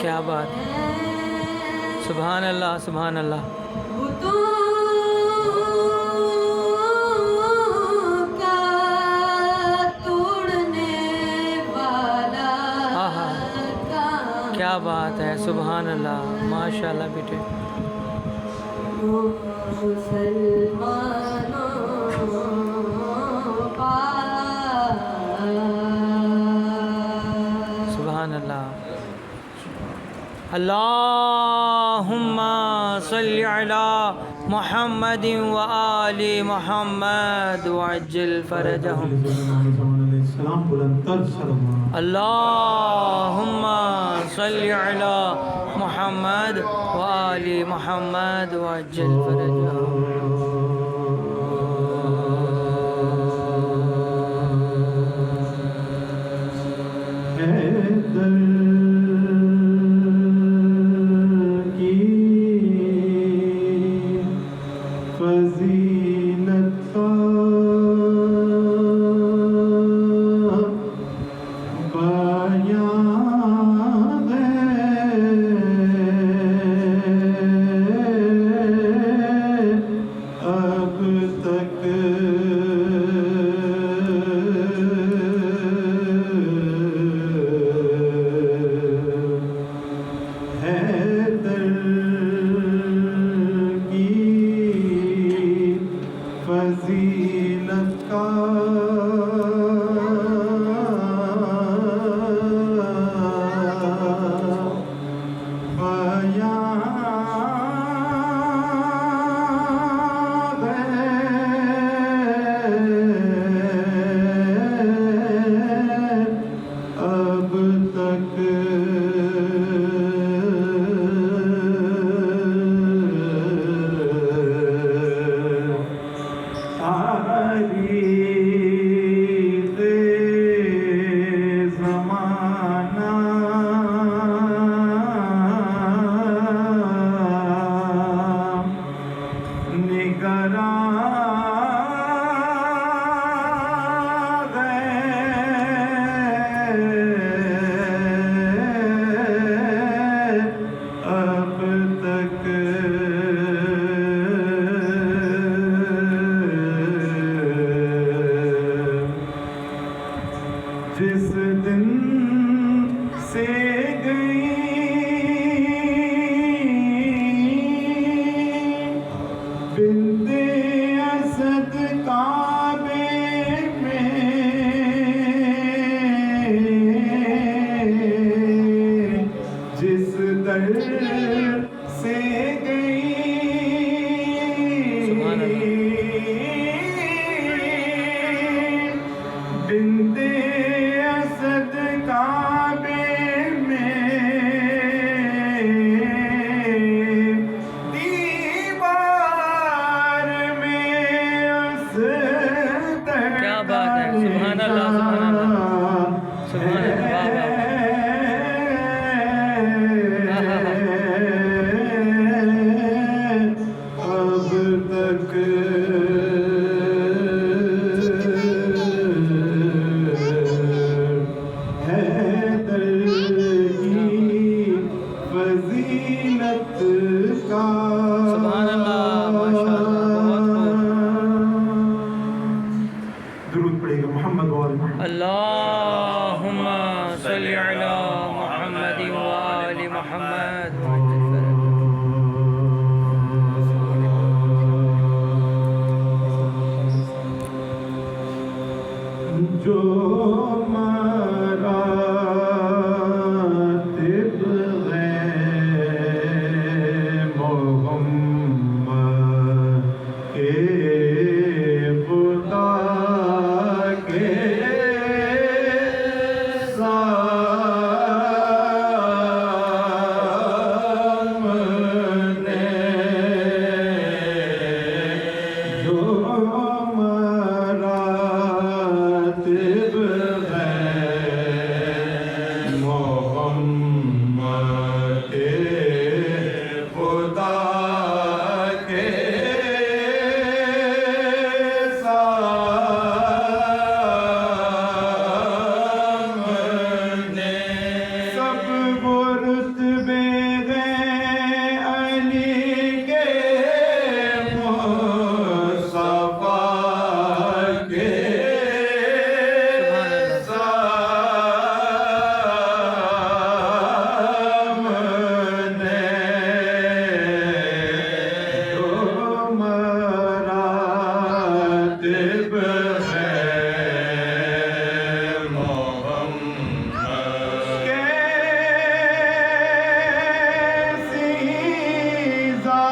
क्या बात है, सुभान अल्लाह सुभान अल्लाह। आहा, क्या बात है, सुभान अल्लाह, माशाल्लाह बेटे। सुभान अल्लाह। अल्लाहुम्मा सल्लि अला मुहम्मदिन व आलि मुहम्मद वअज्जिल फरजहुम। अल्लाहुम्मा सल्लि अला मुहम्मद व आलि मुहम्मद वअज्जिल फरजहुम। जो मरातिब हैं मोहम्मद के खुदा के सामने जो मरातिब हैं मोहम्मद के खुदा के सामने सब वो रुतबे हैं अली के मुस्तफा के सामने जो मरातिब हैं मोहम्मद के सीज़ा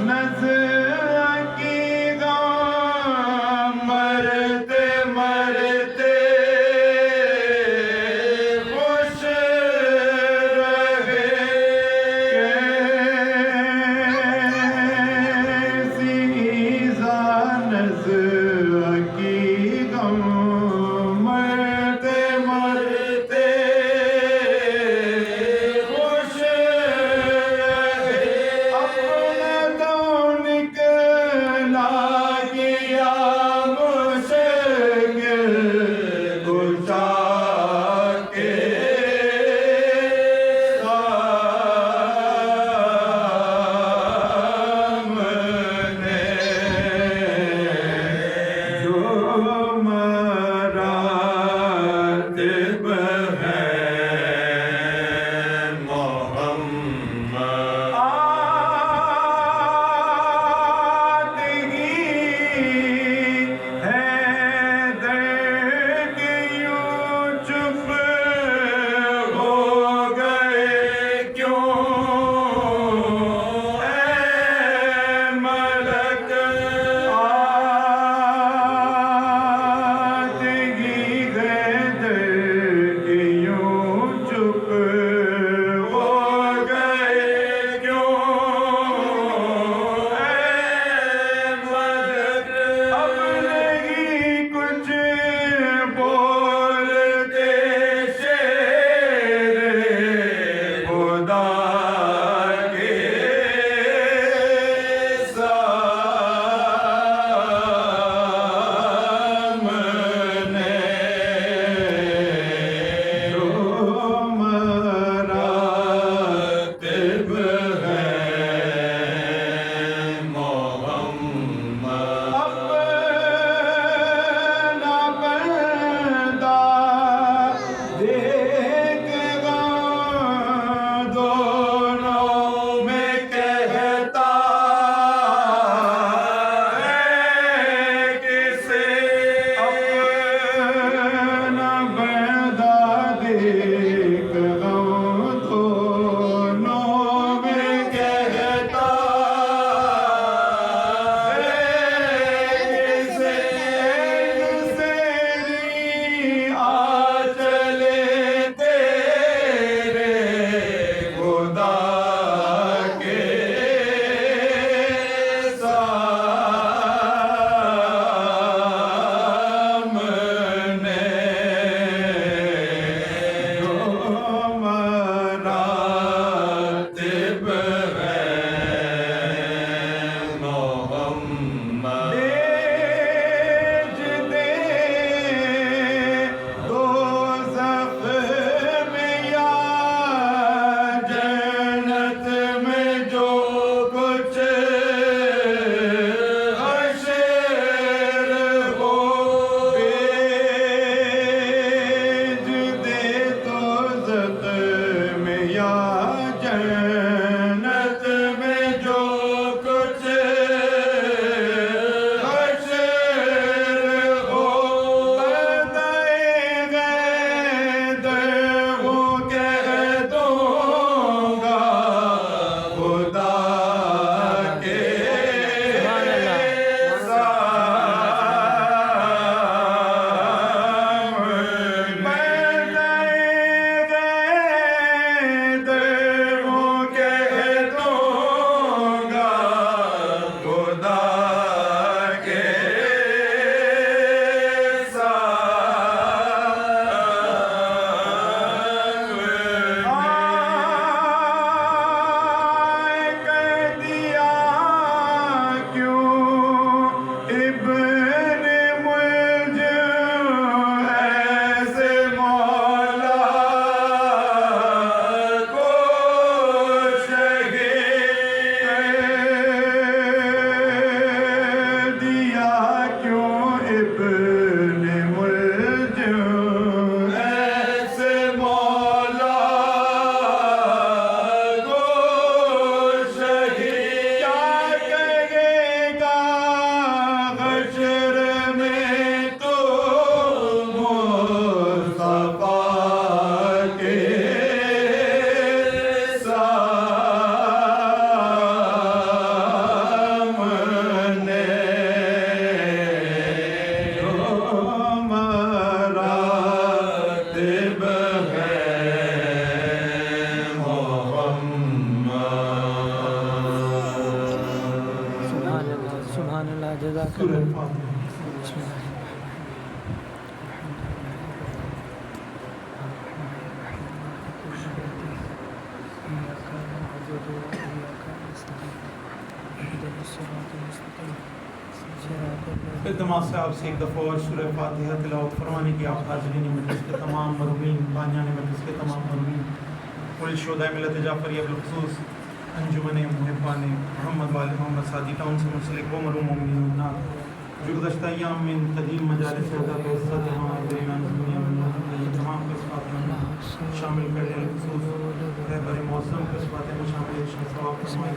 नज़र की गम मरते मरते खुश रहे सीज़ा नज़र की गम मरते मरते खुश रहे अपना तो निकला किया मुश्किल इल्तमास से आपसे एक दफ़ा और सूरह फातिहा तिलावत फरमाने की आप हाज़रीन मजलिस के तमाम मरहूमीन, बानियान मजलिस के तमाम मरहूमीन, कुल शुहदाए मिल्लत जाफ़रिया बिलख़ुसूस अंजुमन मुहिब्बान मोहम्मद वाले मोहम्मद सादी टाउन से मुंसलिक वो मरहूम मोमिनीन और नात जो गुज़श्ता अय्याम में कदीम मजालिस हज़रत वसत हमारे दरमियान दुनिया में तमाम क़िस्मत में शामिल कर दिया। बिलख़ुसूस रहबर मौसम क़िस्मत में शामिल सवाब फरमाए।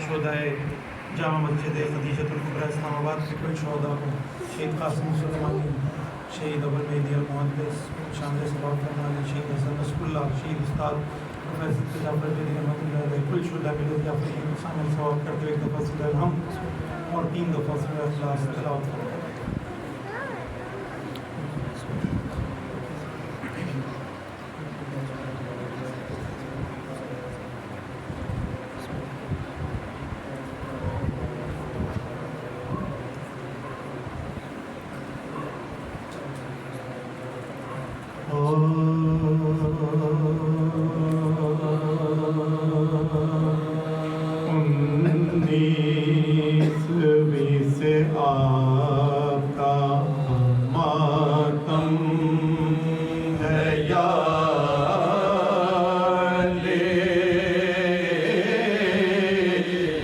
शुहदाए जामा मस्जिद खदीजतुल कुबरा इस्लामाबाद के कुल शोहदा को शहीद कासिम सुलेमानी, शहीद अबुल मेहदी अल मुहद्दिस शामिल सवाब फरमाए। शहीद हसन नसरुल्लाह, शहीद उस्ताद प्रोफेसर जाफर जलील रहमतुल्लाह अलैह, कुल शुहदा मिल्लत जाफ़रिया में शामिल सवाब करते हुए एक दफ़ा सूरह हम और 3 दफ़ा सूरह इखलास तिलावत फरमाए। से आपका मातम है या ले,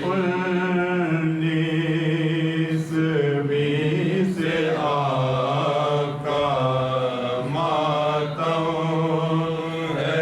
19वीं से आपका मातम है या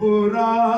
बुरा